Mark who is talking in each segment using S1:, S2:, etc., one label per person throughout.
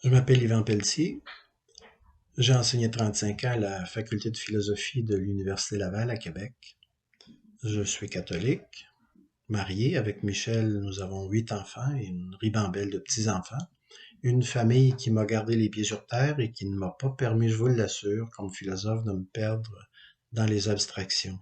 S1: Je m'appelle Yvan Pelletier. J'ai enseigné 35 ans à la faculté de philosophie de l'Université Laval à Québec. Je suis catholique, marié. Avec Michel, nous avons 8 enfants et une ribambelle de petits-enfants. Une famille qui m'a gardé les pieds sur terre et qui ne m'a pas permis, je vous l'assure, comme philosophe, de me perdre dans les abstractions.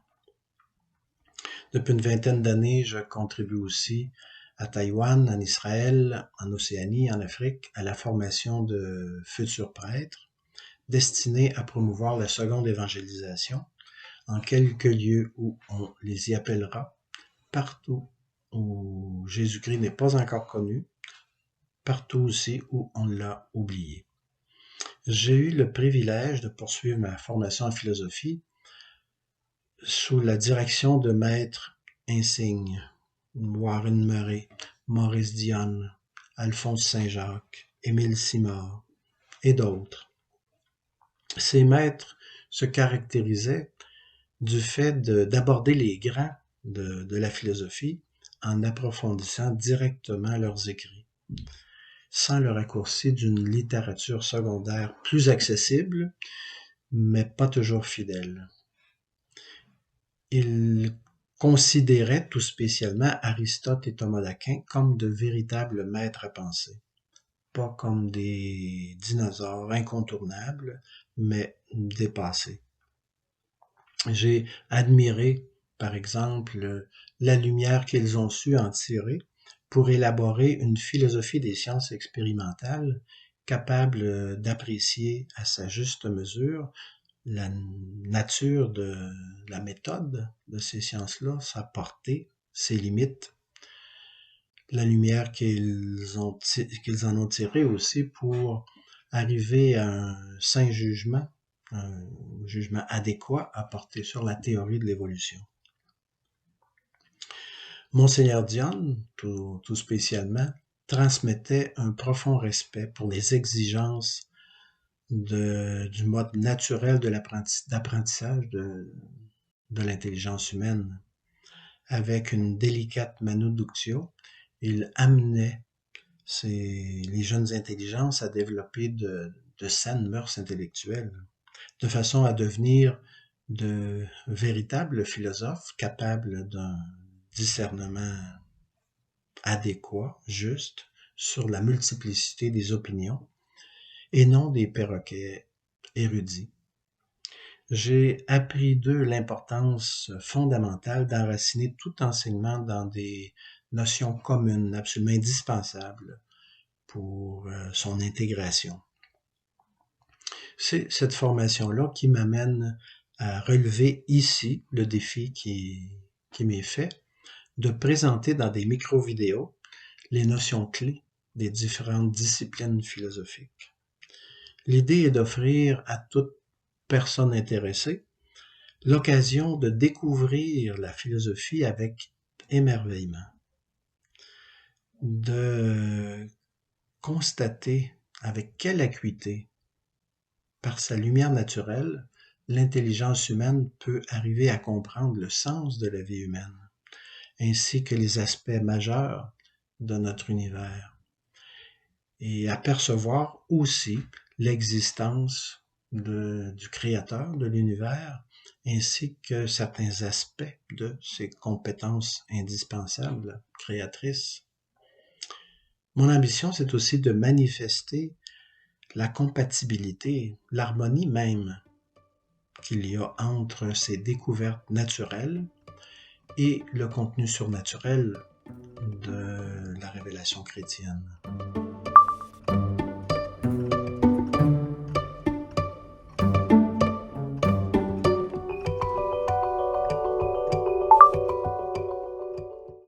S1: Depuis une vingtaine d'années, je contribue aussi à Taïwan, en Israël, en Océanie, en Afrique, à la formation de futurs prêtres destinés à promouvoir la seconde évangélisation en quelques lieux où on les y appellera, partout où Jésus-Christ n'est pas encore connu, partout aussi où on l'a oublié. J'ai eu le privilège de poursuivre ma formation en philosophie sous la direction de maîtres insignes, Warren Murray, Maurice Dionne, Alphonse Saint-Jacques, Émile Simard et d'autres. Ces maîtres se caractérisaient du fait d'aborder les grands de la philosophie en approfondissant directement leurs écrits, sans le raccourci d'une littérature secondaire plus accessible, mais pas toujours fidèle. Ils considéraient tout spécialement Aristote et Thomas d'Aquin comme de véritables maîtres à penser, pas comme des dinosaures incontournables, mais dépassés. J'ai admiré, par exemple, la lumière qu'ils ont su en tirer pour élaborer une philosophie des sciences expérimentales capable d'apprécier à sa juste mesure la nature de la méthode de ces sciences-là, sa portée, ses limites, la lumière qu'ils en ont tirée aussi pour arriver à un saint jugement, un jugement adéquat à porter sur la théorie de l'évolution. Monseigneur Dionne, tout spécialement, transmettait un profond respect pour les exigences du mode naturel d'apprentissage de l'intelligence humaine. Avec une délicate manuductio, il amenait les jeunes intelligences à développer de saines mœurs intellectuelles, de façon à devenir de véritables philosophes capables d'un discernement adéquat, juste, sur la multiplicité des opinions, et non des perroquets érudits. J'ai appris d'eux l'importance fondamentale d'enraciner tout enseignement dans des notions communes, absolument indispensables pour son intégration. C'est cette formation-là qui m'amène à relever ici le défi qui m'est fait de présenter dans des micro-vidéos les notions clés des différentes disciplines philosophiques. L'idée est d'offrir à toute personne intéressée l'occasion de découvrir la philosophie avec émerveillement, de constater avec quelle acuité, par sa lumière naturelle, l'intelligence humaine peut arriver à comprendre le sens de la vie humaine, ainsi que les aspects majeurs de notre univers, et apercevoir aussi l'existence du créateur de l'univers, ainsi que certains aspects de ses compétences indispensables, créatrices. Mon ambition, c'est aussi de manifester la compatibilité, l'harmonie même qu'il y a entre ces découvertes naturelles et le contenu surnaturel de la révélation chrétienne.